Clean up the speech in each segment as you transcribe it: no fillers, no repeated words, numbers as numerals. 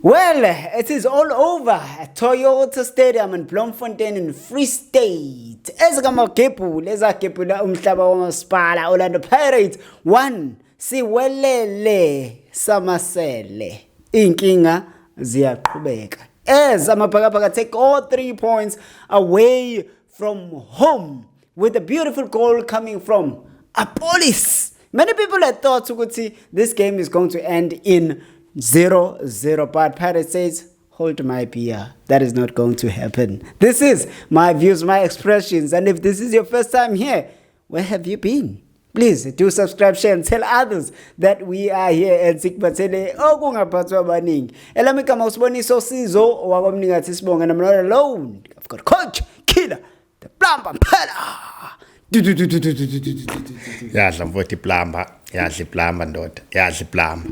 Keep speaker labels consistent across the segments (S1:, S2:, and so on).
S1: Well, it is all over at Toyota Stadium in Bloemfontein in Free State. Ezigamagebhula ezagebhula umhlaba wamasipala Orlando Pirates 1 Siwelele Samasele. Inkinga ziyaqhubeka. As amabhakabhaka take all 3 points away from home with a beautiful goal coming from Apolis. Many people had thought ukuthi this game is going to end in 0-0, but Pirates says, hold my beer. That is not going to happen. This is my views, my expressions, and if this is your first time here, where have you been? Please do subscribe, share, and tell others that we are here at Sikbathele okungaphathwa abaningi. Elami igama uSiboniso Sizo wakwamningathi Sibonga, and I'm not alone. I've got Coach Killer, the plumber Mpela.
S2: Yadla mfowethu iplamba, yadla iplamba ndoda, yadla iplamba.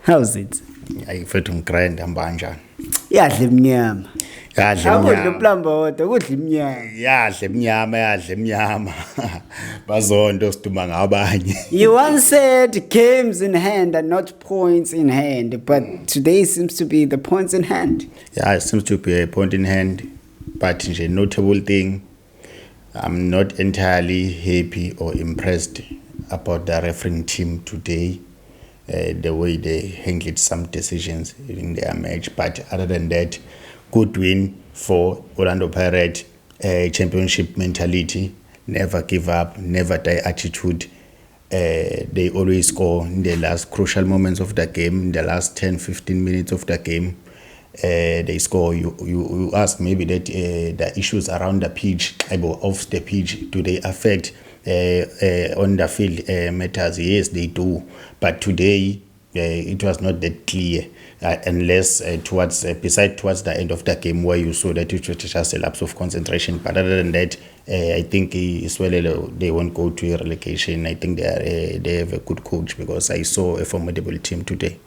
S1: How's it?
S2: Ayifethu ngigrand hamba kanjani?
S1: Yadla emnyama.
S2: Yadla
S1: emnyama.
S2: emnyama.
S1: Awudla plumber wodwa, kudla emnyama.
S2: Yadla emnyama, yadla emnyama. Bazonto siduma ngabanye.
S1: You once said games in hand and not points in hand, but today seems to be the points in hand.
S2: Yeah, it seems to be a point in hand, but a notable thing, I'm not entirely happy or impressed about the refereeing team today. The way they handled some decisions in their match, but other than that, good win for Orlando Pirates. Championship mentality, never give up, never die attitude. They always score in the last crucial moments of the game, in the last 10-15 minutes of the game. They score. You ask maybe that the issues around the pitch, off the pitch, do they affect on the field matters? Yes, they do. But today it was not that clear, unless towards the end of the game, where you saw that it was just a lapse of concentration. But other than that, I think Siwelele, they won't go to a relegation. I think they have a good coach, because I saw a formidable team today.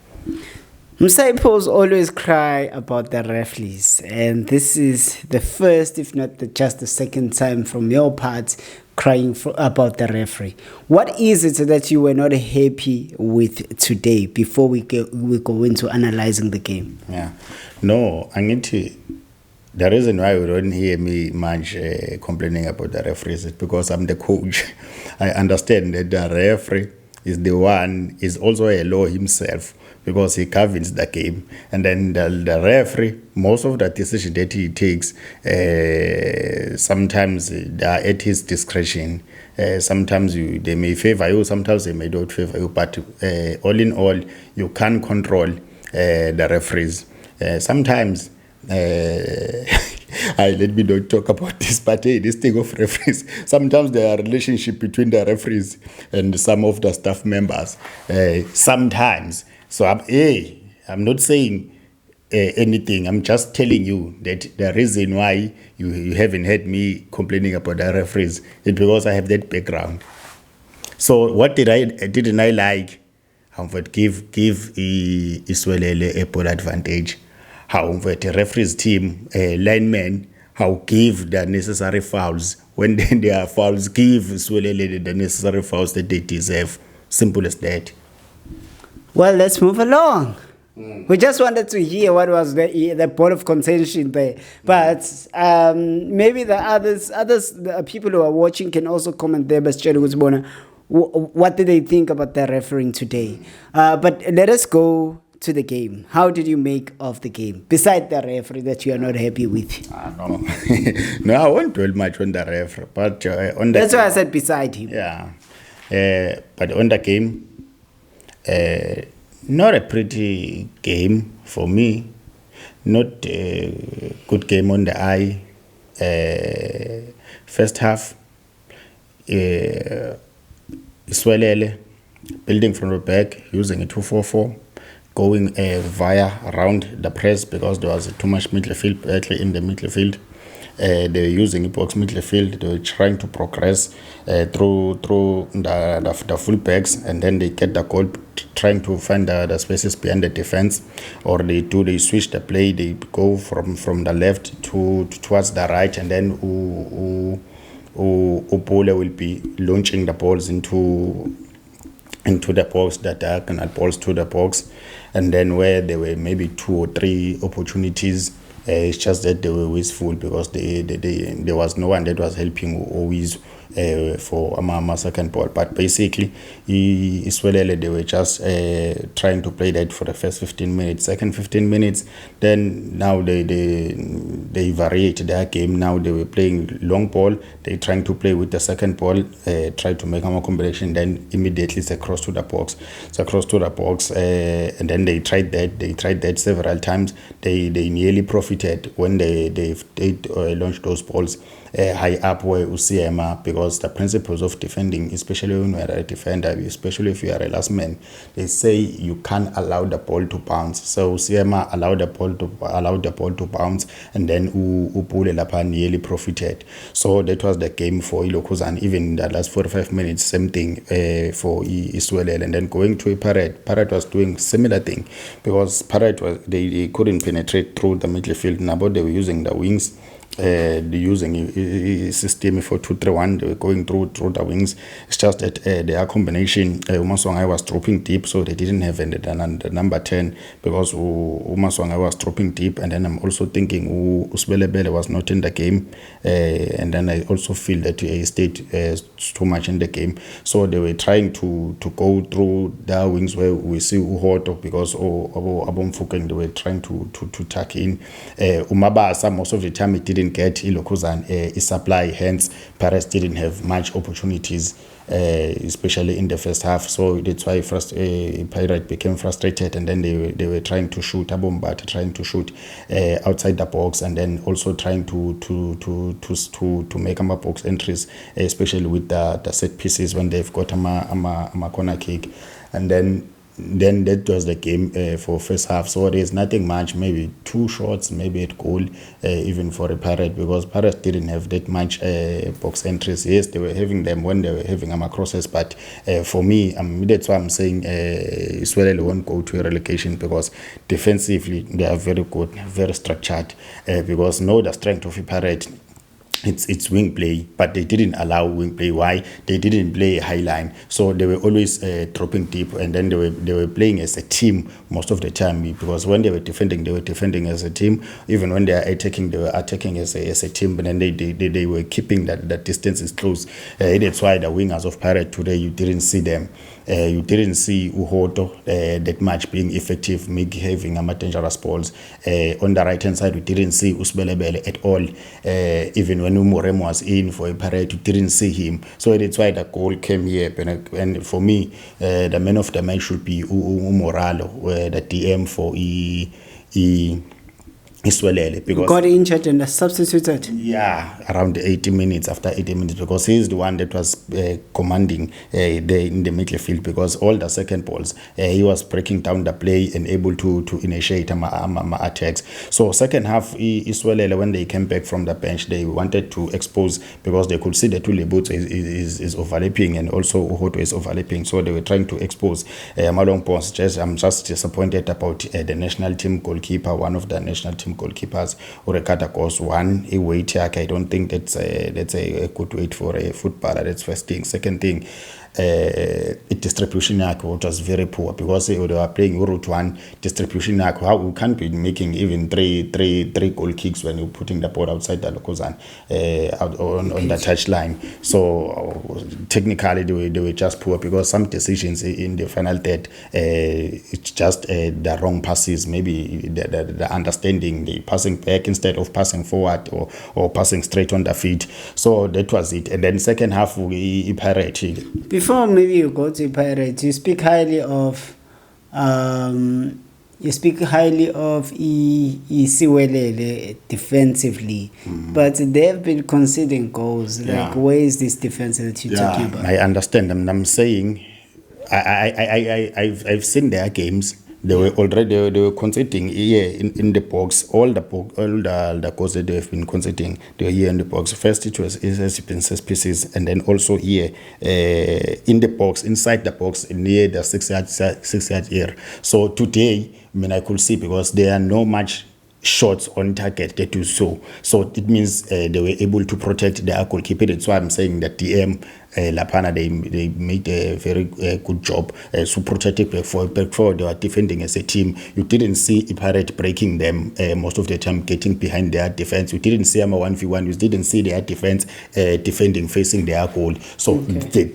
S1: Msaipos always cry about the referees, and this is the first, if not just the second time from your part crying about the referee. What is it that you were not happy with today before we go into analyzing the game?
S2: Yeah, no, I need to. The reason why you don't hear me much complaining about the referees is because I'm the coach. I understand that the referee is also a law himself, because he governs the game, and then the referee, most of the decisions that he takes, sometimes they are at his discretion. Sometimes they may favor you, sometimes they may not favor you, but all in all, you can't control the referees. Sometimes let me not talk about this, but this thing of referees, sometimes there are relationship between the referees and some of the staff members. Sometimes. So I'm not saying anything. I'm just telling you that the reason why you haven't heard me complaining about the referees is because I have that background. So what didn't I like? How give Siwelele a ball advantage? How the referees team, linemen, how give the necessary fouls. When there are fouls, give Siwelele the necessary fouls that they deserve. Simple as that.
S1: Well, let's move along. We just wanted to hear what was the ball of contention there. But maybe the people who are watching can also comment there. But what did they think about the refereeing today? But let us go to the game. How did you make of the game, beside the referee that you are not happy with?
S2: No. No, I won't dwell much on the referee. But on the
S1: that's why I said beside him.
S2: Yeah. But on the game, not a pretty game for me, not a good game on the eye. First half, Siwelele building from the back, using a 2-4-4, going via around the press, because there was too much midfield in the midfield. They were using box midfield. They were trying to progress through the full backs, and then they get the goal, trying to find the spaces behind the defense. Or they switch the play. They go from the left towards the right, and then Opole will be launching the balls into into the box, the diagonal balls to the box, and then where there were maybe 2 or 3 opportunities, it's just that they were wasteful because there was no one that was helping always for Amama second ball. But basically, Siwelele, they were just trying to play that for the first 15 minutes. Second 15 minutes, then now they variate their game. Now they were playing long ball. They trying to play with the second ball, try to make a combination. Then immediately it's across to the box. It's across to the box, and then they tried that. They tried that several times. They nearly profited when they launched those balls high up where Usiema, because the principles of defending, especially when you are a defender, especially if you are a last man, they say you can't allow the ball to bounce. So Usiema allowed the ball to bounce, and then Upule Lapa nearly profited. So that was the game for Ilokuzan. Even in the last 45 minutes, same thing for Siwelele. And then going to a Parrot was doing similar thing, because Parrot was they couldn't penetrate through the midfield. Now they were using the wings. Using a system for 2-3-1, they were going through the wings. It's just that their combination, Umaswangai was dropping deep, so they didn't have the number 10, because Umaswangai was dropping deep. And then I'm also thinking Siwelele was not in the game, and then I also feel that he stayed too much in the game, so they were trying to go through their wings where we see Uhoto, because Abomfukeng, they were trying to tuck in. Umabasa, most of the time it didn't get Ilokuzan a supply, hence Paris didn't have much opportunities, especially in the first half. So that's why Pirate became frustrated, and then they were trying to shoot Abombat, trying to shoot outside the box, and then also trying to make box entries, especially with the set pieces when they've got a corner kick. And then that was the game for first half. So there's nothing much, maybe 2 shots, maybe at goal, even for a Pirate, because Pirates didn't have that much box entries. Yes, they were having them when they were having crosses, but for me, that's why I'm saying Siwelele won't go to a relegation, because defensively they are very good, very structured, because know the strength of a Pirate. It's wing play, but they didn't allow wing play. Why? They didn't play high line, so they were always dropping deep, and then they were playing as a team most of the time, because when they were defending as a team. Even when they are attacking, they were attacking as a team, but then they were keeping that distance is close. That's why the wingers of Pirate today, you didn't see them. You didn't see Uhoto that much being effective, having dangerous balls. On the right hand side, we didn't see Siwelele at all. Even when Umoremo was in for a Pirate, you didn't see him. So that's why the goal came here. And for me, the man of the match should be Umoralo, the DM for Siwelele, because
S1: got injured and substituted.
S2: Yeah, around 80 minutes, after 80 minutes, because he's the one that was commanding in the midfield, because all the second balls, he was breaking down the play and able to initiate attacks. So second half, Siwelele, when they came back from the bench, they wanted to expose, because they could see that Tulebutso is overlapping, and also Uhoto is overlapping, so they were trying to expose Malong Pons. I'm just disappointed about the national team goalkeeper, one of the national team goalkeepers, Urekata Kos, one a weight. I don't think that's a good weight for a footballer. That's first thing. Second thing, distribution was very poor, because they were playing Route 1 distribution. How we can't be making even three goal kicks when you're putting the ball outside the Lokozan on the touchline. So technically they were just poor, because some decisions in the final third, it's just the wrong passes, maybe the understanding, the passing back instead of passing forward, or passing straight on the feet. So that was it. And then second half, we Pirate.
S1: Before maybe you go to Pirates, you speak highly of Siwelele defensively, but they have been conceding goals. Like, where is this defense that you're talking about?
S2: I understand. I'm saying I've seen their games. They were conceding here in the box. All the goals that they have been conceding, they were here in the box. First it has been set pieces, and then also here in the box, inside the box, near the 6-yard area. So today, I could see, because there are no much shots on target that you saw. So it means they were able to protect their goalkeeper. That's why I'm saying that DM Lapana, they made a very good job. So protected back four, they were defending as a team. You didn't see Pirate breaking them most of the time, getting behind their defense. You didn't see them a 1v1. You didn't see their defense defending, facing their goal. So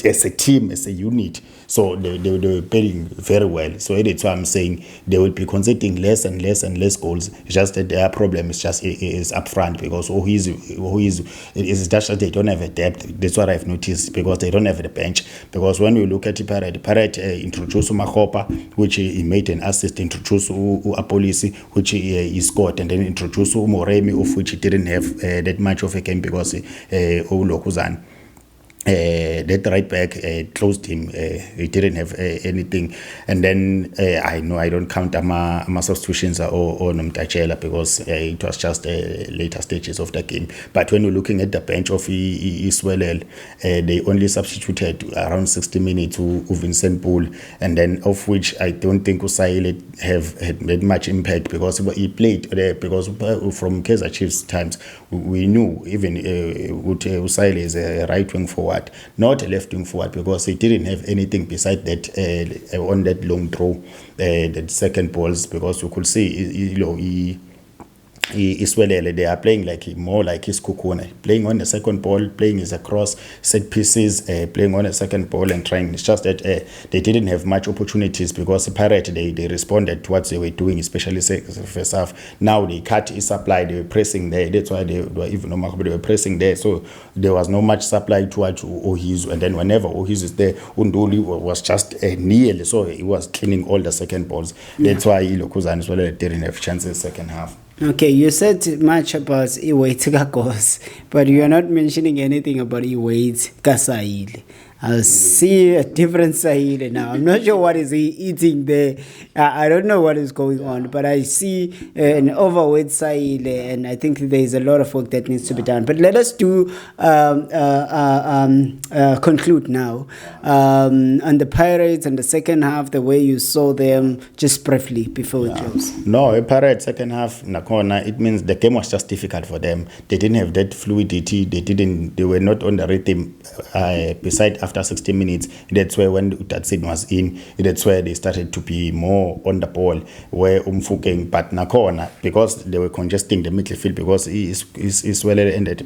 S2: as a team, as a unit, so they were playing very well. So that's why I'm saying they will be conceding less and less and less goals. It's just that their problem is just is up front, because it's just that they don't have a depth. That's what I've noticed, because they don't have the bench. Because when you look at Pirate introduced Makopa, which he made an assist, introduced Apolis, which he scored, and then introduced Moremi, of which he didn't have that much of a game because Olokuzan. That right back closed him. He didn't have anything. And then I know I don't count my substitutions or Nomtachela, because it was just later stages of the game. But when you're looking at the bench of Siwelele, they only substituted around 60 minutes to Vincent Pool, and then of which I don't think Usaile had made much impact, because he played there. Because from Kaizer Chiefs times, we knew even Usaile is a right wing forward, not a left wing forward, because he didn't have anything beside that on that long throw, that second balls, because you could see, Siwelele, they are playing more like his Kukuna, playing on the second ball, playing as a cross, set pieces, playing on the second ball and trying. It's just that they didn't have much opportunities, because the Pirate, they responded to what they were doing, especially first half. Now they cut his supply, they were pressing there. That's why they were pressing there. So there was no much supply towards Ohizu. And then whenever Ohizu is there, Unduli was just nearly, so he was cleaning all the second balls. That's why Ilokuzan as well didn't have chances second half.
S1: Okay, you said much about Iwait Gakos, but you are not mentioning anything about Iwait Kasaile. I see a different Sahile now. I'm not sure what is he eating there. I don't know what is going on, but I see an overweight Sahile, and I think there is a lot of work that needs to be done. But let us conclude now on the Pirates and the second half, the way you saw them, just briefly before we close.
S2: No, a Pirates second half, Nakona, it means the game was just difficult for them. They didn't have that fluidity. They were not on the rhythm. Beside after 60 minutes, that's where when Utatsin was in, that's where they started to be more on the ball, where Umfukeng, but Nakona, because they were congesting the midfield, because Siwelele ended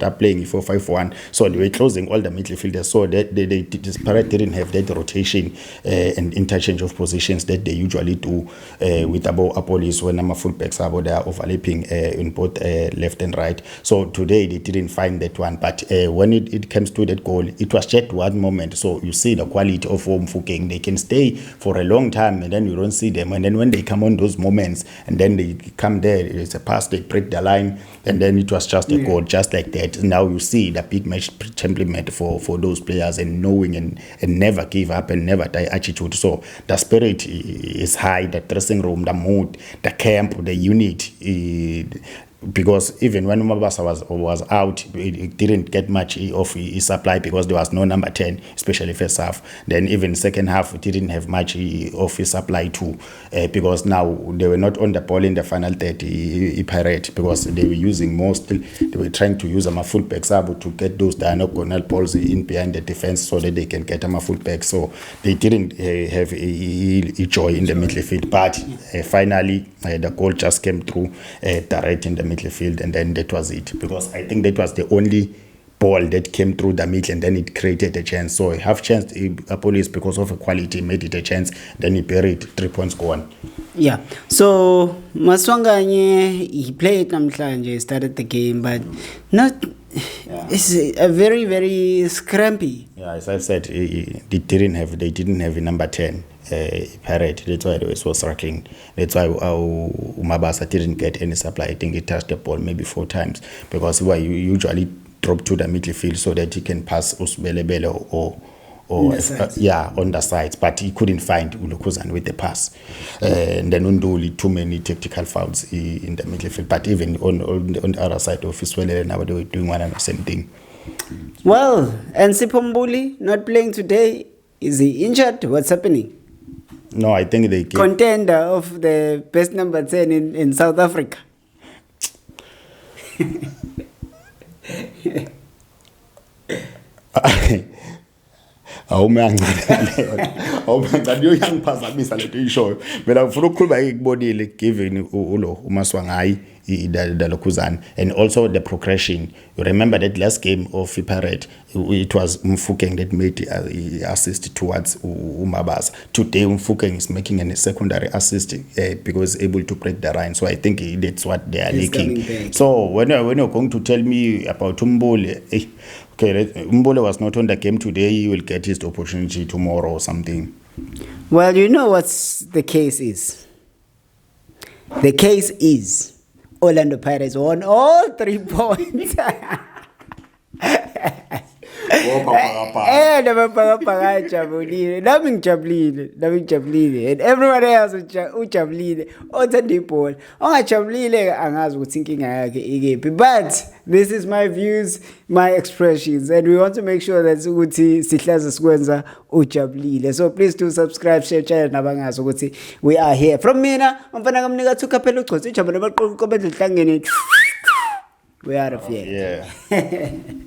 S2: up playing 4-5-1, so they were closing all the midfielders, so that they didn't have that rotation and interchange of positions that they usually do with Apolis, when our fullbacks they are overlapping in both left and right. So today they didn't find that one, but when it comes to that goal, it was just one moment. So you see the quality of Mfukeng. They can stay for a long time, and then you don't see them. And then when they come on those moments, and then they come there, it's a pass, they break the line, and then it was just a goal, just like that. Now you see the big match template for those players, and knowing and never give up and never die attitude. So the spirit is high, the dressing room, the mood, the camp, the unit. Because even when Mabasa was out, it didn't get much of his supply, because there was no number 10, especially first half. Then even second half, it didn't have much of his supply too, because now they were not on the ball in the final third, Pirate, because they were using they were trying to use a fullback sub to get those diagonal balls in behind the defense, so that they can get a fullback. So they didn't have a joy in the midfield. But finally, the goal just came through direct in the midfield, and then that was it, because I think that was the only ball that came through the middle, and then it created a chance. So half chance Apolis, because of a quality, made it a chance, then he buried 3 points gone.
S1: Yeah, so Maswanganye, he played namhlanje, started the game, but not it's a very, very scrappy.
S2: Yeah, as I said, they didn't have a number 10 Pirate. That's why they were so striking. That's why Mabasa didn't get any supply. I think he touched the ball maybe 4 times, because you usually drop to the midfield so that he can pass Siwelele or on the sides, but he couldn't find Ulukuzan with the pass, and then Unduli, too many tactical fouls in the midfield. But even on the other side of Siwelele, now they were doing one and the same thing.
S1: Well, and Sipombuli not playing today. Is he injured? What's happening?
S2: No, I think they
S1: contender of the best number 10 in South Africa.
S2: awumancane uyangiphazamisa lento eyishoyo mina ngifuna ukukhuluma ikubonile given ulo umaswangayi idalokhuzana and also the progression. You remember that last game of Pirate, it was Mfukeng that made the assist towards Umabasa. Today Mfukeng is making a secondary assist because able to break the line. So I think that's what they are lacking. So when you're going to tell me about Umbole, okay, Umbole was not on the game today, he will get his opportunity tomorrow or something.
S1: Well, you know what the case is. The case is Orlando Pirates won all 3 points. And everyone else ujabulile othanda ibhola ongajabulile angazi ukuthi inkinga yakhe ikephi. But this is my views, my expressions, and we want to make sure that ukuthi sihlaze sikwenza ujabulile. So please do subscribe, share channel nabangazi ukuthi we are here. From mina umfana kamnika thukaphela ugcozi ujabule baqoqa kobedla hlangene. We are of here.
S2: Yeah.